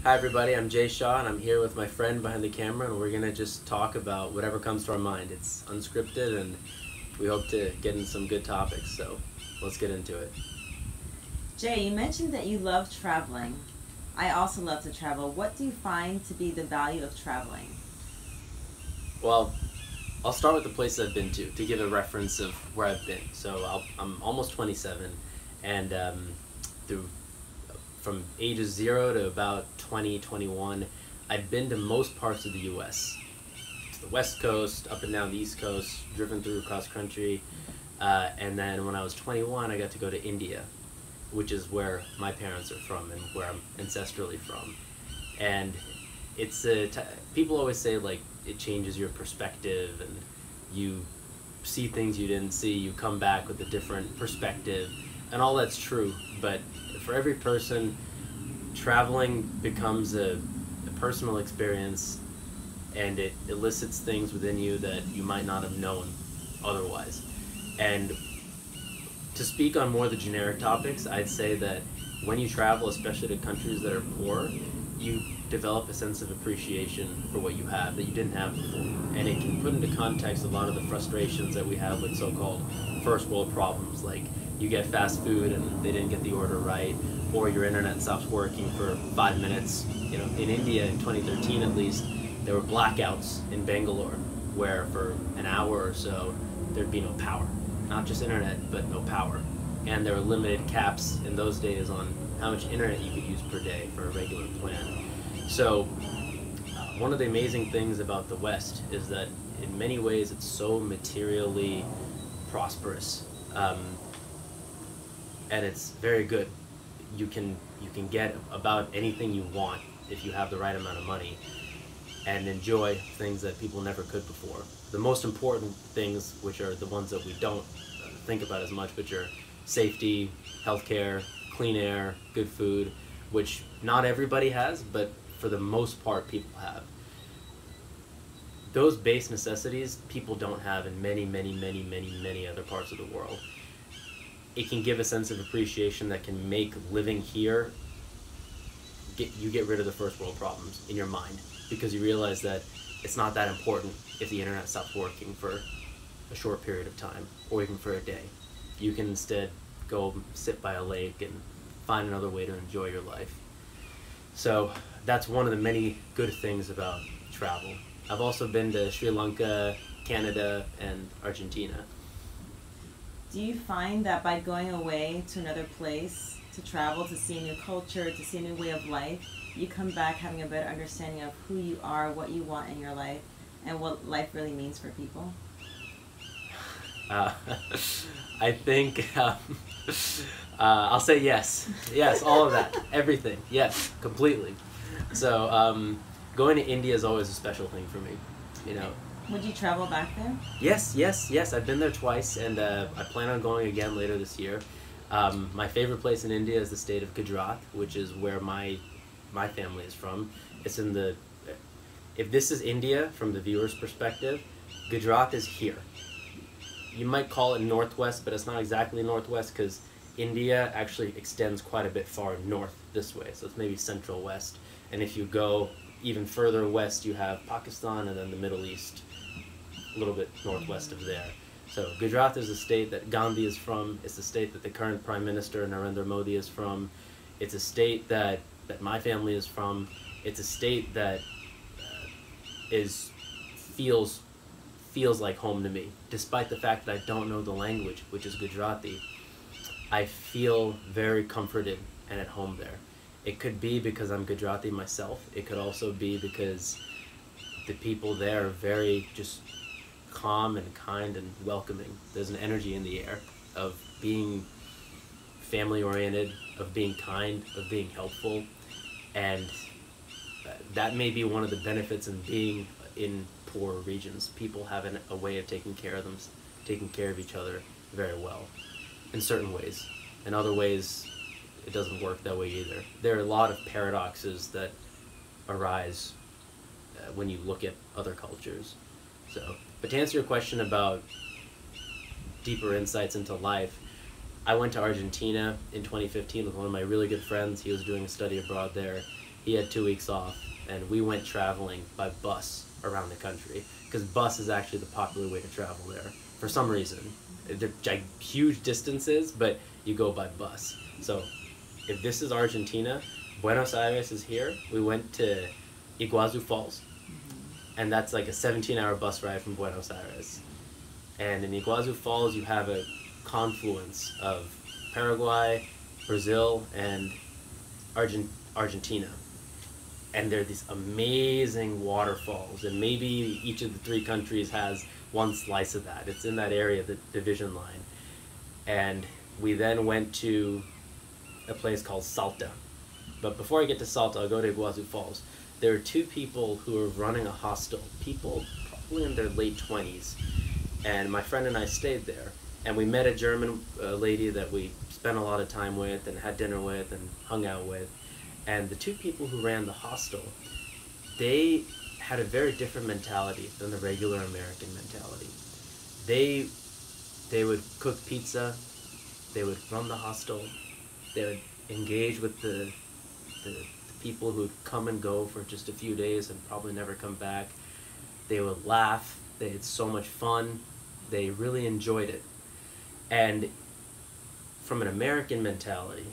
Hi everybody, I'm Jay Shaw and I'm here with my friend behind the camera and we're going to just talk about whatever comes to our mind. It's unscripted and we hope to get in some good topics, so let's get into it. Jay, you mentioned that you love traveling. I also love to travel. What do you find to be the value of traveling? Well, I'll start with the places I've been to give a reference of where I've been. So I'm almost 27 and through from ages 0 to about 20, 21, I've been to most parts of the U.S. To the West Coast, up and down the East Coast, driven through cross country, and then when I was 21, I got to go to India, which is where my parents are from and where I'm ancestrally from. And it's people always say like it changes your perspective and you see things you didn't see, you come back with a different perspective, and all that's true, but for every person, traveling becomes a personal experience and it elicits things within you that you might not have known otherwise. And to speak on more of the generic topics, I'd say that when you travel, especially to countries that are poor, you develop a sense of appreciation for what you have that you didn't have before. And it can put into context a lot of the frustrations that we have with so-called first world problems, like you get fast food and they didn't get the order right, or your internet stops working for 5 minutes. You know, in India in 2013 at least, there were blackouts in Bangalore where for an hour or so there'd be no power. Not just internet, but no power. And there were limited caps in those days on how much internet you could use per day for a regular plan. So one of the amazing things about the West is that in many ways it's so materially prosperous. And it's very good. You can get about anything you want if you have the right amount of money and enjoy things that people never could before. The most important things, which are the ones that we don't think about as much, which are safety, healthcare, clean air, good food, which not everybody has, but for the most part people have. Those base necessities people don't have in many other parts of the world. It can give a sense of appreciation that can make living here, you get rid of the first world problems in your mind because you realize that it's not that important if the internet stops working for a short period of time or even for a day. You can instead go sit by a lake and find another way to enjoy your life. So that's one of the many good things about travel. I've also been to Sri Lanka, Canada, and Argentina. Do you find that by going away to another place, to travel, to see a new culture, to see a new way of life, you come back having a better understanding of who you are, what you want in your life, and what life really means for people? I think I'll say yes. Yes, all of that. Everything. Yes, completely. So going to India is always a special thing for me. You know. Would you travel back there? Yes. I've been there twice, and I plan on going again later this year. My favorite place in India is the state of Gujarat, which is where my family is from. It's in the... If this is India from the viewer's perspective, Gujarat is here. You might call it northwest, but it's not exactly northwest because India actually extends quite a bit far north this way, so it's maybe central west. And if you go even further west, you have Pakistan and then the Middle East, a little bit northwest of there. So Gujarat is the state that Gandhi is from. It's the state that the current Prime Minister Narendra Modi is from. It's a state that my family is from. It's a state that feels like home to me, despite the fact that I don't know the language, which is Gujarati. I feel very comforted and at home there. It could be because I'm Gujarati myself. It could also be because the people there are very just calm and kind and welcoming. There's an energy in the air of being family-oriented, of being kind, of being helpful, and that may be one of the benefits in being in poor regions. People have a way of taking care of each other very well, in certain ways. In other ways, it doesn't work that way either. There are a lot of paradoxes that arise when you look at other cultures. So, but to answer your question about deeper insights into life, I went to Argentina in 2015 with one of my really good friends. He was doing a study abroad there, he had 2 weeks off, and we went traveling by bus around the country, because bus is actually the popular way to travel there for some reason. They're huge distances, but you go by bus. So if this is Argentina, Buenos Aires is here. We went to Iguazu Falls, and that's like a 17-hour bus ride from Buenos Aires. And in Iguazu Falls, you have a confluence of Paraguay, Brazil, and Argentina. And there are these amazing waterfalls, and maybe each of the three countries has one slice of that. It's in that area, the division line. And we then went to a place called Salta. But before I get to Salta, I'll go to Iguazu Falls. There are two people who are running a hostel, people probably in their late 20s. And my friend and I stayed there. And we met a German lady that we spent a lot of time with and had dinner with and hung out with. And the two people who ran the hostel, they had a very different mentality than the regular American mentality. They would cook pizza, they would run the hostel, they would engage with the people who'd come and go for just a few days and probably never come back. They would laugh, they had so much fun, they really enjoyed it. And from an American mentality,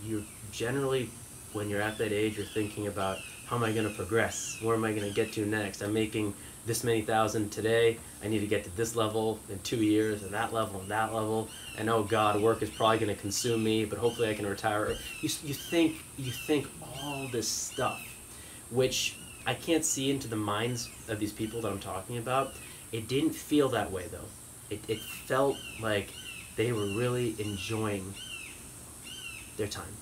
you generally, when you're at that age, you're thinking about, how am I going to progress? Where am I going to get to next? I'm making this many thousand today. I need to get to this level in 2 years, and that level, and that level. And oh God, work is probably going to consume me, but hopefully I can retire. You think all this stuff, which I can't see into the minds of these people that I'm talking about. It didn't feel that way though. It felt like they were really enjoying their time.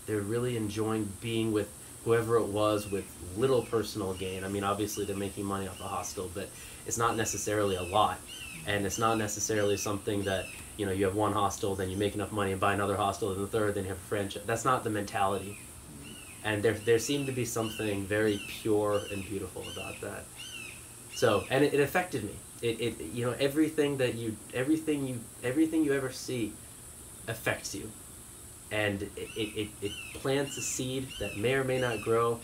They were really enjoying being with whoever it was with little personal gain. I mean, obviously they're making money off the hostel, but it's not necessarily a lot. And it's not necessarily something that, you know, you have one hostel, then you make enough money and buy another hostel, and the third, then you have a franchise. That's not the mentality. And there seemed to be something very pure and beautiful about that. So, and it affected me. It you know, everything you ever see affects you. And it plants a seed that may or may not grow.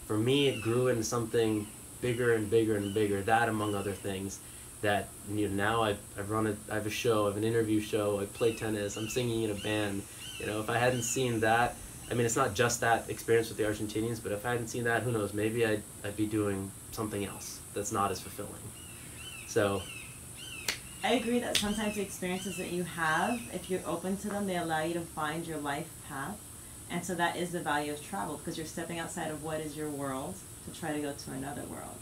For me, it grew into something bigger and bigger and bigger. That, among other things, that, you know, now I have a show, I have an interview show, I play tennis, I'm singing in a band. You know, if I hadn't seen that, I mean, it's not just that experience with the Argentinians, but if I hadn't seen that, who knows? Maybe I'd be doing something else that's not as fulfilling. So. I agree that sometimes the experiences that you have, if you're open to them, they allow you to find your life path. And so that is the value of travel, because you're stepping outside of what is your world to try to go to another world.